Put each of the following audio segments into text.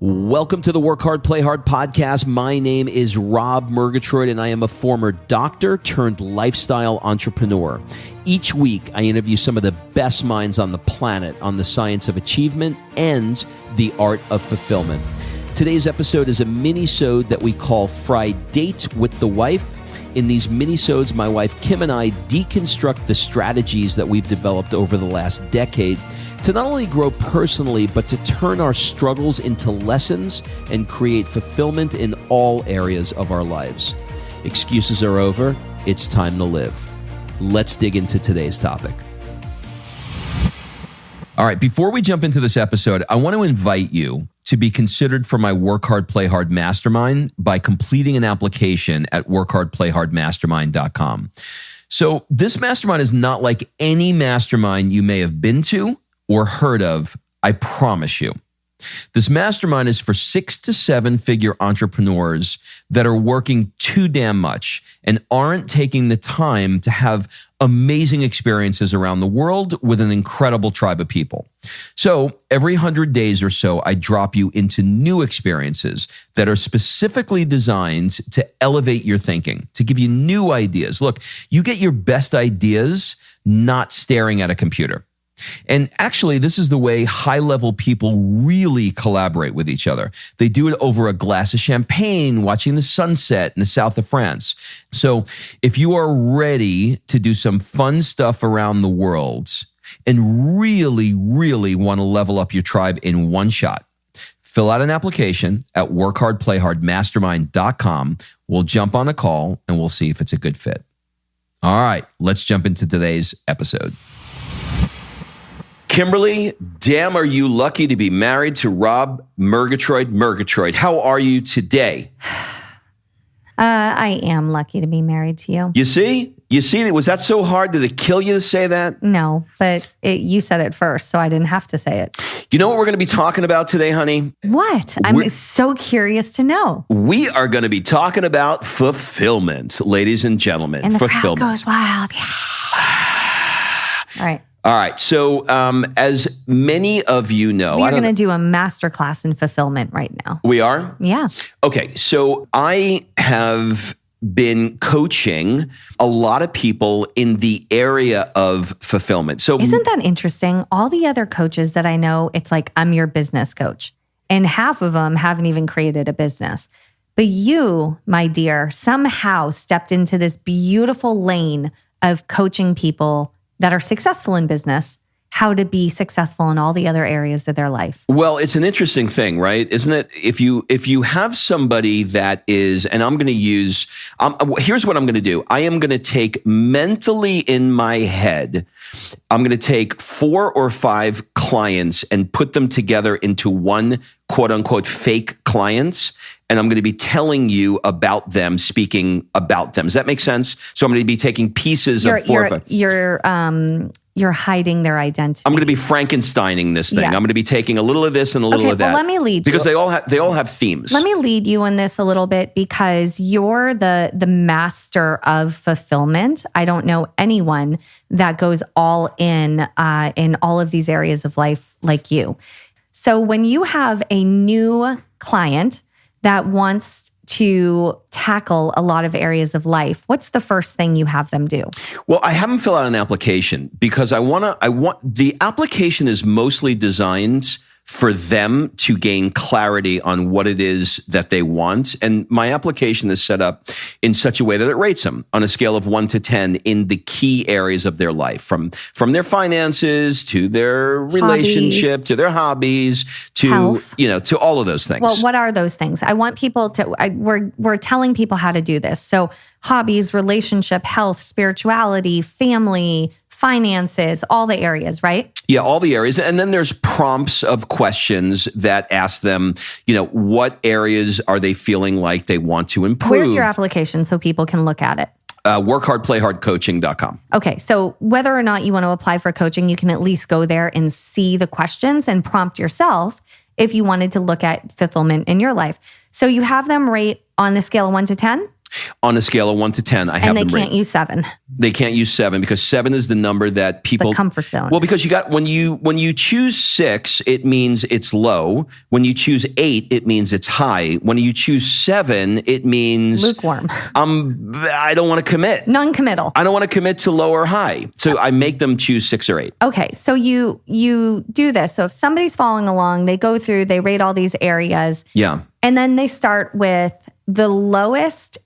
Welcome to the Work Hard, Play Hard podcast. My name is Rob Murgatroyd, and I am a former doctor turned lifestyle entrepreneur. Each week, I interview some of the best minds on the planet on the science of achievement and the art of fulfillment. Today's episode is a mini-sode that we call Fri-Date with the Wife. In these mini-sodes, my wife Kim and I deconstruct the strategies that we've developed over the last decade to not only grow personally, but to turn our struggles into lessons and create fulfillment in all areas of our lives. Excuses are over. It's time to live. Let's dig into today's topic. All right, before we jump into this episode, I want to invite you to be considered for my Work Hard, Play Hard Mastermind by completing an application at workhardplayhardmastermind.com. So this mastermind is not like any mastermind you may have been to or heard of, I promise you. This mastermind is for 6 to 7 figure entrepreneurs that are working too damn much and aren't taking the time to have amazing experiences around the world with an incredible tribe of people. So every 100 days or so, I drop you into new experiences that are specifically designed to elevate your thinking, to give you new ideas. Look, you get your best ideas not staring at a computer. And actually, this is the way high-level people really collaborate with each other. They do it over a glass of champagne, watching the sunset in the south of France. So if you are ready to do some fun stuff around the world and really, really want to level up your tribe in one shot, fill out an application at workhardplayhardmastermind.com. We'll jump on a call and we'll see if it's a good fit. All right, let's jump into today's episode. Kimberly, damn, are you lucky to be married to Rob Murgatroyd. How are you today? I am lucky to be married to you. You see, was that so hard? Did it kill you to say that? No, but you said it first, so I didn't have to say it. You know what we're going to be talking about today, honey? What? I'm so curious to know. We are going to be talking about fulfillment, ladies and gentlemen. And the fulfillment crowd goes wild. Yeah. All right. All right. So as many of you know, we are going to do a masterclass in fulfillment right now. We are? Yeah. Okay. So I have been coaching a lot of people in the area of fulfillment. So isn't that interesting? All the other coaches that I know, it's like, I'm your business coach. And half of them haven't even created a business. But you, my dear, somehow stepped into this beautiful lane of coaching people that are successful in business, how to be successful in all the other areas of their life. Well, it's an interesting thing, right? Isn't it? If you have somebody that is, and I'm going to use, here's what I'm going to do. I am going to take mentally in my head, I'm going to take 4 or 5 clients and put them together into one quote unquote fake clients. And I'm going to be telling you about them, speaking about them. Does that make sense? So I'm going to be taking pieces of 4 or 5. You're hiding their identity. I'm going to be Frankensteining this thing. Yes. I'm going to be taking a little of this and a little of that. Well, let me lead you. Because they all have themes. Let me lead you on this a little bit because you're the master of fulfillment. I don't know anyone that goes all in all of these areas of life like you. So when you have a new client that wants to tackle a lot of areas of life, what's the first thing you have them do? Well, I haven't filled out an application because the application is mostly designed for them to gain clarity on what it is that they want. And my application is set up in such a way that it rates them on a scale of 1 to 10 in the key areas of their life, from their finances to their relationship, to their hobbies, to health. To all of those things. Well, what are those things? I want people to, we're telling people how to do this. So hobbies, relationship, health, spirituality, family, finances, all the areas, right? Yeah, all the areas. And then there's prompts of questions that ask them, what areas are they feeling like they want to improve? Where's your application so people can look at it? Workhardplayhardcoaching.com. Okay, so whether or not you want to apply for coaching, you can at least go there and see the questions and prompt yourself if you wanted to look at fulfillment in your life. So you have them rate on the scale of 1 to 10? On a scale of 1 to 10, I have And they them can't rated. use 7. They can't use 7 because 7 is the number that people The comfort zone. Well, because when you choose 6, it means it's low. When you choose 8, it means it's high. When you choose 7, it means lukewarm. I don't want to commit. Non-committal. I don't want to commit to low or high. So I make them choose 6 or 8. Okay, so you do this. So if somebody's following along, they go through, they rate all these areas. Yeah. And then they start with the lowest,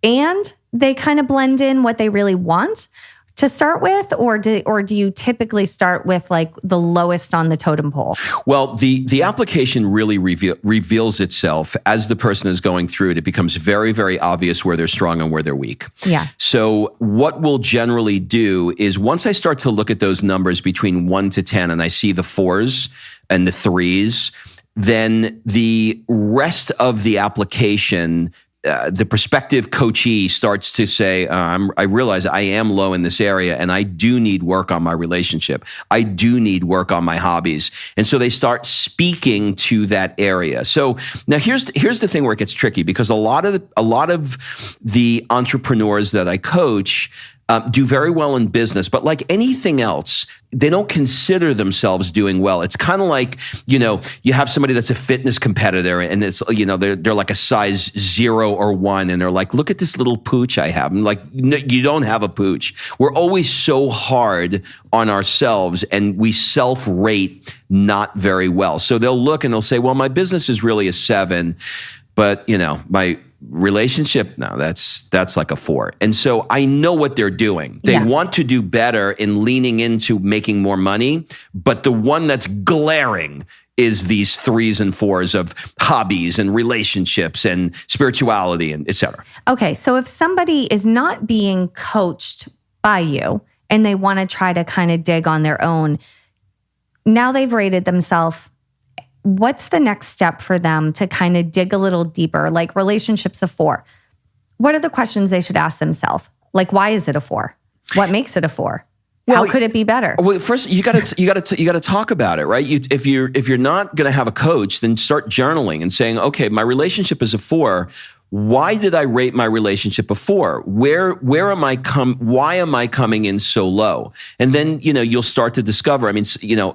and they kind of blend in what they really want to start with, or do you typically start with like the lowest on the totem pole? Well, the application really reveals itself as the person is going through it. It becomes very, very obvious where they're strong and where they're weak. Yeah. So what we'll generally do is once I start to look at those numbers between 1 to 10 and I see the 4s and the 3s, then the rest of the application, the prospective coachee starts to say, I realize I am low in this area and I do need work on my relationship. I do need work on my hobbies. And so they start speaking to that area. So now here's the thing where it gets tricky, because a lot of the entrepreneurs that I coach do very well in business, but like anything else, they don't consider themselves doing well. It's kind of like, you have somebody that's a fitness competitor and it's, they're like a size 0 or 1. And they're like, look at this little pooch I have. I'm like, no, you don't have a pooch. We're always so hard on ourselves and we self-rate not very well. So they'll look and they'll say, well, my business is really a 7, but my relationship, no, that's like a 4. And so I know what they're doing. They want to do better in leaning into making more money, but the one that's glaring is these 3s and 4s of hobbies and relationships and spirituality and et cetera. Okay, so if somebody is not being coached by you and they want to try to kind of dig on their own, now they've rated themselves, what's the next step for them to kind of dig a little deeper? Like relationships of 4. What are the questions they should ask themselves? Like, why is it a 4? What makes it a 4? How could it be better? Well, first you got to talk about it, right? If you're not going to have a coach, then start journaling and saying, okay, my relationship is a 4. Why did I rate my relationship a 4? Why am I coming in so low? And then, you'll start to discover,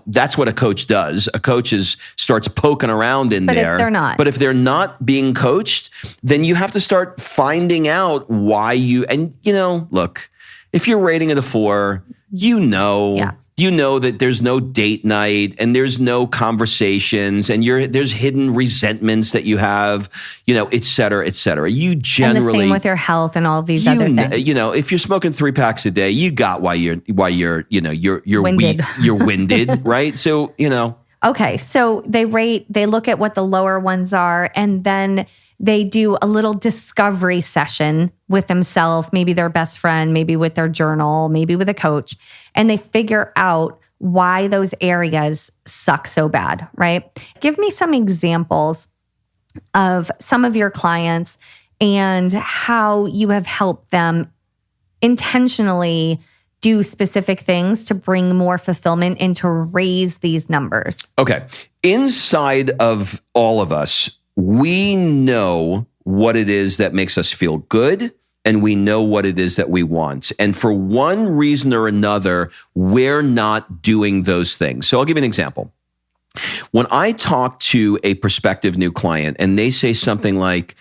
that's what a coach does. A coach starts poking around in there. But if they're not being coached, then you have to start finding out why look, if you're rating it a 4, you know that there's no date night and there's no conversations and there's hidden resentments that you have, et cetera, et cetera. You generally, and the same with your health and all of these other things. If you're smoking 3 packs a day, you got why you're winded. You're winded, right? So, Okay, so they look at what the lower ones are, and then they do a little discovery session with themselves, maybe their best friend, maybe with their journal, maybe with a coach, and they figure out why those areas suck so bad, right? Give me some examples of some of your clients and how you have helped them intentionally do specific things to bring more fulfillment and to raise these numbers. Okay. Inside of all of us, we know what it is that makes us feel good, and we know what it is that we want. And for one reason or another, we're not doing those things. So I'll give you an example. When I talk to a prospective new client and they say something like,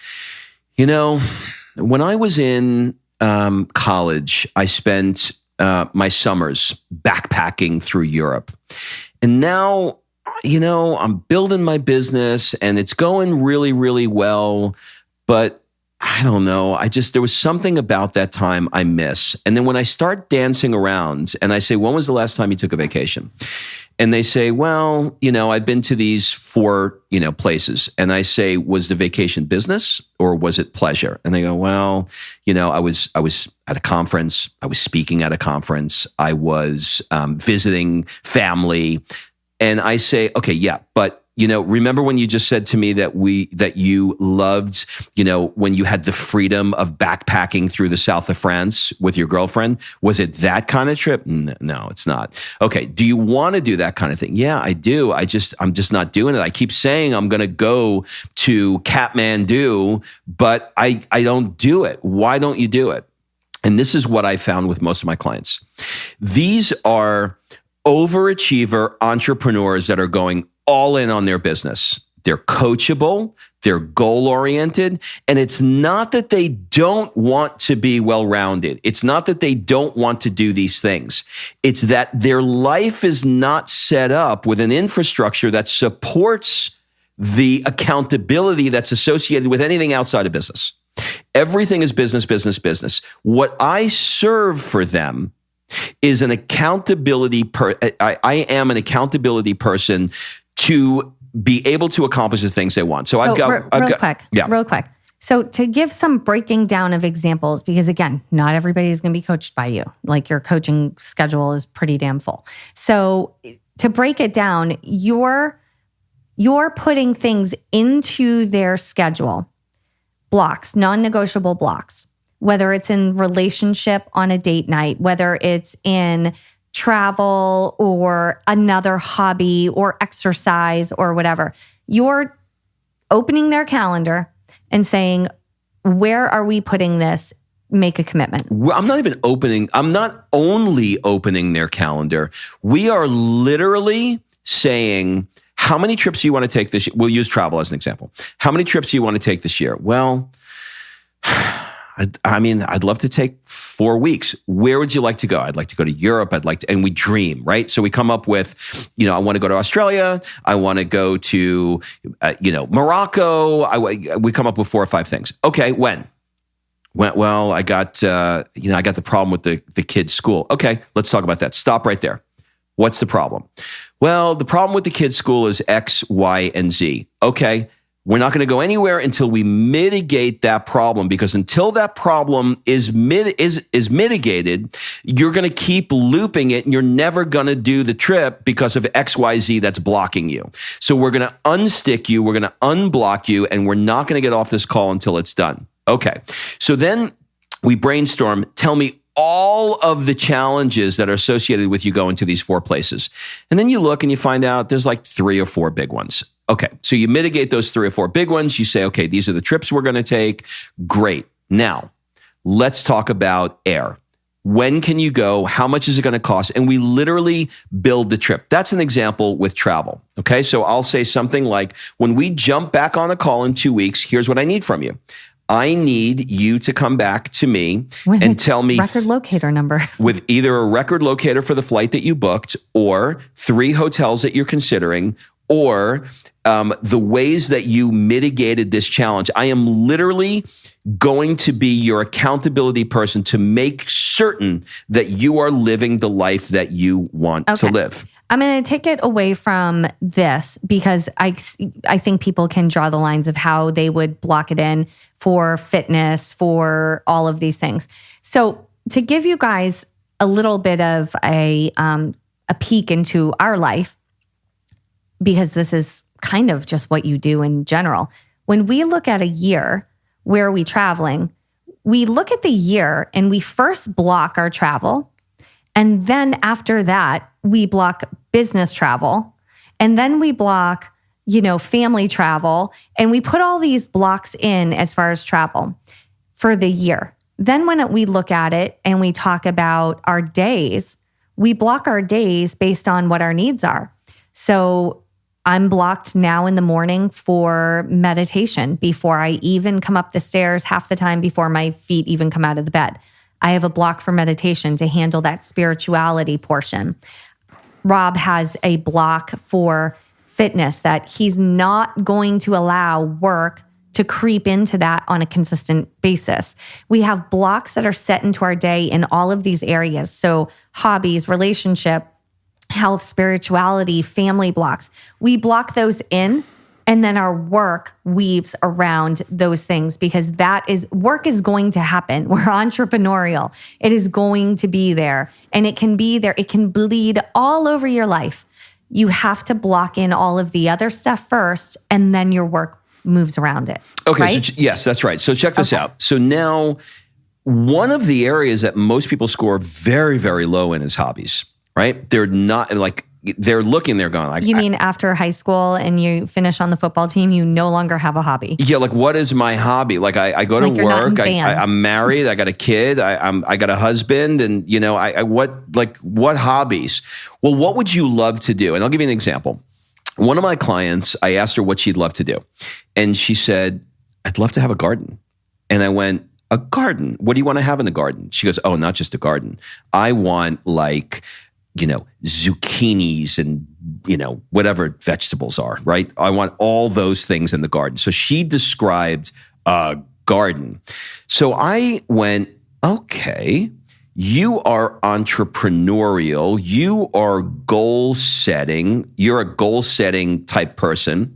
when I was in college, I spent my summers backpacking through Europe. And now, I'm building my business and it's going really, really well. But I don't know. There was something about that time I miss. And then when I start dancing around and I say, when was the last time you took a vacation? And they say, well, I've been to these 4, places. And I say, was the vacation business or was it pleasure? And they go, well, I was at a conference. I was speaking at a conference. I was visiting family. And I say, okay, yeah, but remember when you just said to me that you loved, when you had the freedom of backpacking through the south of France with your girlfriend? Was it that kind of trip? No, it's not. Okay. Do you want to do that kind of thing? Yeah, I do. I'm just not doing it. I keep saying I'm going to go to Kathmandu, but I don't do it. Why don't you do it? And this is what I found with most of my clients. These are overachiever entrepreneurs that are going all in on their business. They're coachable, they're goal-oriented, and it's not that they don't want to be well-rounded. It's not that they don't want to do these things. It's that their life is not set up with an infrastructure that supports the accountability that's associated with anything outside of business. Everything is business, business, business. What I serve for them is an accountability. I am an accountability person to be able to accomplish the things they want. So I've got real quick. So to give some breaking down of examples, because again, not everybody is going to be coached by you. Like your coaching schedule is pretty damn full. So to break it down, you're putting things into their schedule, blocks, non-negotiable blocks, whether it's in relationship on a date night, whether it's in travel or another hobby or exercise or whatever. You're opening their calendar and saying, where are we putting this? Make a commitment. I'm not only opening their calendar. We are literally saying, how many trips do you want to take this year? We'll use travel as an example. How many trips do you want to take this year? Well, I'd love to take 4 weeks. Where would you like to go? I'd like to go to Europe. And we dream, right? So we come up with, I want to go to Australia. I want to go to, Morocco. We come up with 4 or 5 things. Okay, when? Well, I got the problem with the kids' school. Okay, let's talk about that. Stop right there. What's the problem? Well, the problem with the kids' school is X, Y, and Z. Okay. We're not going to go anywhere until we mitigate that problem, because until that problem is mitigated, you're going to keep looping it and you're never going to do the trip because of XYZ that's blocking you. So we're going to unstick you, we're going to unblock you, and we're not going to get off this call until it's done. Okay. So then we brainstorm. Tell me all of the challenges that are associated with you going to these 4 places. And then you look and you find out there's like 3 or 4 big ones. Okay, so you mitigate those 3 or 4 big ones. You say, okay, these are the trips we're going to take. Great. Now, let's talk about air. When can you go? How much is it going to cost? And we literally build the trip. That's an example with travel. Okay, so I'll say something like, when we jump back on a call in 2 weeks, here's what I need from you. I need you to come back to me and tell me record locator number with either a record locator for the flight that you booked, or 3 hotels that you're considering, or the ways that you mitigated this challenge. I am literally going to be your accountability person to make certain that you are living the life that you want to live. I'm going to take it away from this because I think people can draw the lines of how they would block it in for fitness, for all of these things. So to give you guys a little bit of a peek into our life, because this is kind of just what you do in general. When we look at a year, where are we traveling? We look at the year and we first block our travel. And then after that, we block business travel. And then we block, family travel. And we put all these blocks in as far as travel for the year. Then when we look at it and we talk about our days, we block our days based on what our needs are. So I'm blocked now in the morning for meditation before I even come up the stairs, half the time before my feet even come out of the bed. I have a block for meditation to handle that spirituality portion. Rob has a block for fitness that he's not going to allow work to creep into that on a consistent basis. We have blocks that are set into our day in all of these areas. So hobbies, relationship, health, spirituality, family blocks. We block those in, and then our work weaves around those things, because work is going to happen. We're entrepreneurial. It is going to be there, and it can be there. It can bleed all over your life. you have to block in all of the other stuff first, and then your work moves around it. Okay. Right? So yes, that's right. So check this out. So now one of the areas that most people score very, very low in is hobbies, right? They're not like, they're looking, they're going like, you mean after high school and you finish on the football team, you no longer have a hobby? yeah, like what is my hobby? Like I go to Like you're not in work, band. I'm married, I got a kid, I got a husband, and what hobbies? Well, what would you love to do? And I'll give you an example. One of my clients, I asked her what she'd love to do, and she said, "I'd love to have a garden." And I went, "A garden? What do you want to have in the garden?" She goes, "Oh, not just a garden. I want like, zucchinis and, whatever vegetables are, right? I want all those things in the garden." So she described a garden. So I went, okay, you are entrepreneurial. You are goal setting. You're a goal setting type person.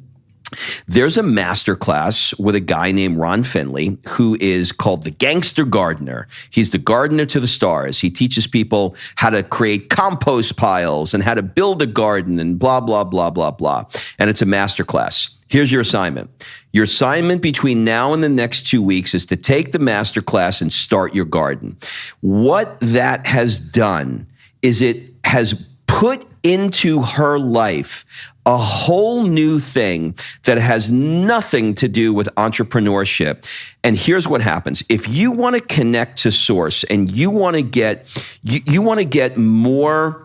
There's a masterclass with a guy named Ron Finley who is called the Gangster Gardener. He's the gardener to the stars. He teaches people how to create compost piles and how to build a garden and blah, blah, blah, blah, blah. And it's a masterclass. Here's your assignment. Your assignment between now and the next 2 weeks is to take the masterclass and start your garden. What that has done is it has put into her life a whole new thing that has nothing to do with entrepreneurship. And here's what happens. If you want to connect to source and you want to get more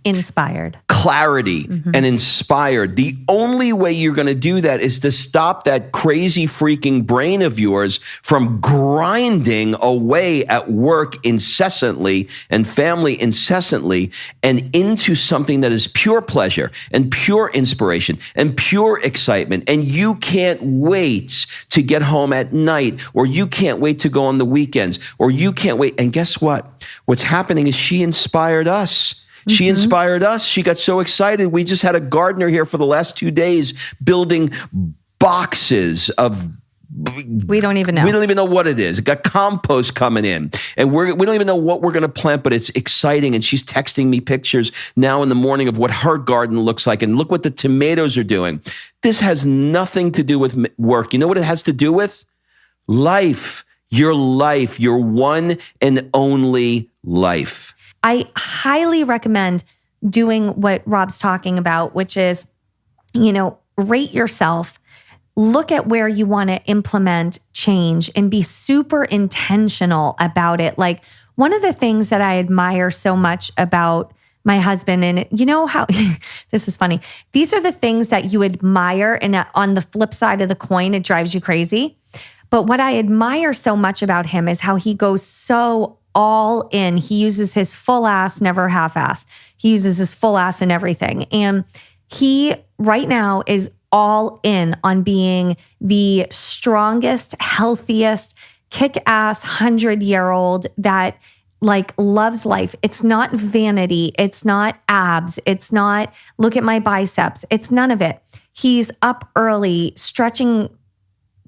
Inspired. clarity and inspired, the only way you're going to do that is to stop that crazy freaking brain of yours from grinding away at work incessantly and family incessantly, and into something that is pure pleasure and pure inspiration and pure excitement. And you can't wait to get home at night, or you can't wait to go on the weekends, or you can't wait. And guess what? What's happening is she inspired us. She inspired us. She got so excited. We just had a gardener here for the last 2 days building boxes of... We don't even know. We don't even know what it is. It got compost coming in. And we don't even know what we're going to plant, but it's exciting. And she's texting me pictures now in the morning of what her garden looks like. And look what the tomatoes are doing. This has nothing to do with work. You know what it has to do with? Life. Your one and only life. I highly recommend doing what Rob's talking about, which is, rate yourself, look at where you want to implement change, and be super intentional about it. Like, one of the things that I admire so much about my husband, and you know how, this is funny, these are the things that you admire, and on the flip side of the coin, it drives you crazy. But what I admire so much about him is how he goes so all in. He uses his full ass, never half ass. He uses his full ass in everything. And he right now is all in on being the strongest, healthiest, kick-ass 100-year-old that loves life. It's not vanity. It's not abs. It's not look at my biceps. It's none of it. He's up early, stretching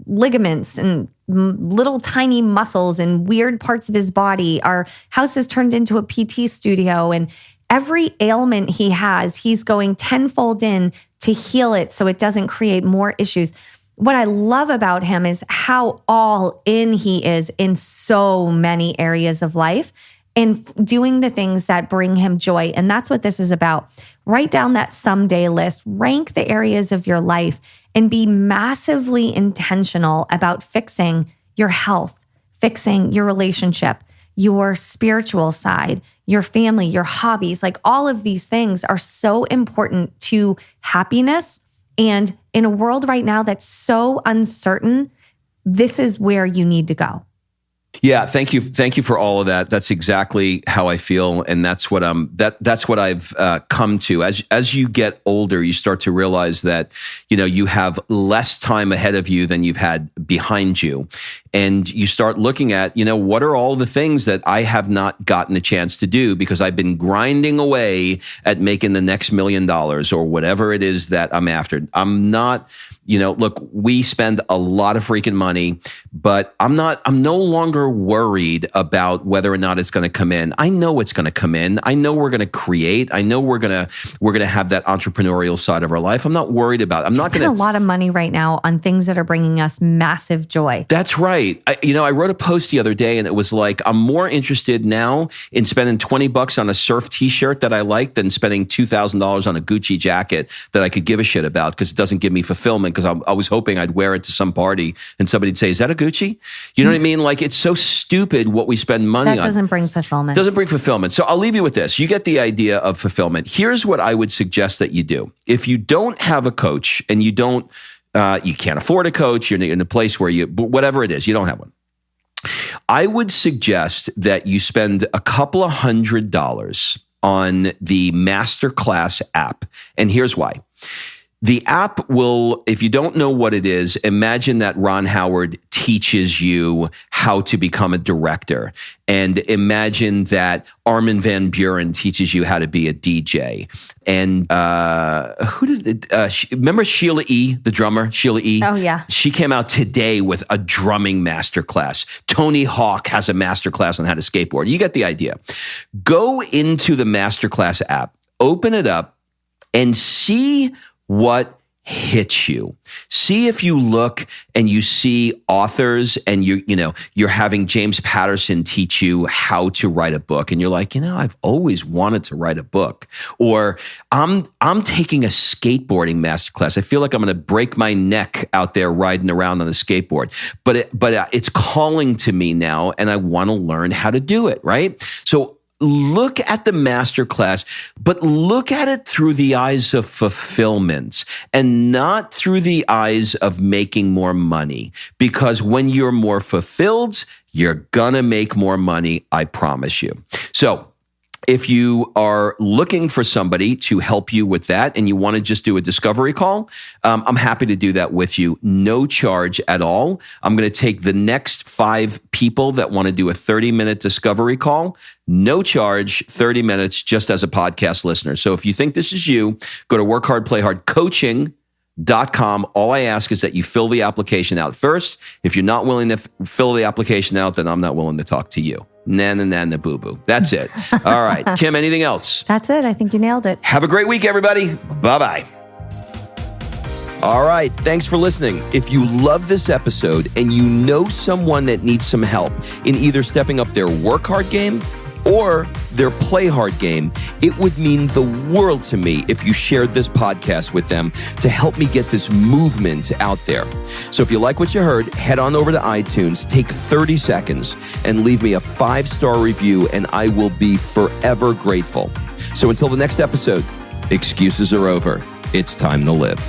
ligaments and little tiny muscles and weird parts of his body. Our house is turned into a PT studio, and every ailment he has, he's going tenfold in to heal it so it doesn't create more issues. What I love about him is how all in he is in so many areas of life and doing the things that bring him joy. And that's what this is about. Write down that someday list, rank the areas of your life, and be massively intentional about fixing your health, fixing your relationship, your spiritual side, your family, your hobbies. Like, all of these things are so important to happiness. And in a world right now that's so uncertain, this is where you need to go. Yeah, thank you for all of that. That's exactly how I feel, and that's what that's what I've come to. As you get older, you start to realize that you have less time ahead of you than you've had behind you. And you start looking at, what are all the things that I have not gotten a chance to do because I've been grinding away at making the next $1 million or whatever it is that I'm after. I'm not, look, we spend a lot of freaking money, but I'm no longer worried about whether or not it's going to come in. I know it's going to come in. I know we're going to create. I know we're going to have that entrepreneurial side of our life. I'm not worried about it. I'm not going to spend a lot of money right now on things that are bringing us massive joy. That's right. I wrote a post the other day and it was like, I'm more interested now in spending $20 on a surf t-shirt that I like than spending $2,000 on a Gucci jacket that I could give a shit about because it doesn't give me fulfillment because I was hoping I'd wear it to some party and somebody'd say, is that a Gucci? You know what I mean? Like, it's so stupid what we spend money on. That doesn't bring fulfillment. Doesn't bring fulfillment. So I'll leave you with this. You get the idea of fulfillment. Here's what I would suggest that you do. If you don't have a coach and you can't afford a coach, you're in a place where whatever it is, you don't have one. I would suggest that you spend a couple of $100 on the Masterclass app. And here's why. The app will, if you don't know what it is, imagine that Ron Howard teaches you how to become a director. And imagine that Armin van Buuren teaches you how to be a DJ. And remember Sheila E., the drummer, Sheila E.? Oh, yeah. She came out today with a drumming masterclass. Tony Hawk has a masterclass on how to skateboard. You get the idea. Go into the Masterclass app, open it up, and see what hits you. See if you look and you see authors and you're having James Patterson teach you how to write a book and you're like, I've always wanted to write a book. Or I'm taking a skateboarding masterclass. I feel like I'm going to break my neck out there riding around on the skateboard. But it's calling to me now and I want to learn how to do it, right? So look at the masterclass, but look at it through the eyes of fulfillment and not through the eyes of making more money. Because when you're more fulfilled, you're gonna make more money, I promise you. So if you are looking for somebody to help you with that and you want to just do a discovery call, I'm happy to do that with you. No charge at all. I'm going to take the next 5 people that want to do a 30-minute discovery call. No charge, 30 minutes, just as a podcast listener. So if you think this is you, go to workhardplayhardcoaching.com. All I ask is that you fill the application out first. If you're not willing to fill the application out, then I'm not willing to talk to you. Na boo boo. That's it. All right. Kim, anything else? That's it. I think you nailed it. Have a great week, everybody. Bye-bye. All right. Thanks for listening. If you love this episode and you know someone that needs some help in either stepping up their work hard game or their play hard game, it would mean the world to me if you shared this podcast with them to help me get this movement out there. So if you like what you heard, head on over to iTunes, take 30 seconds and leave me a 5-star review and I will be forever grateful. So until the next episode, excuses are over. It's time to live.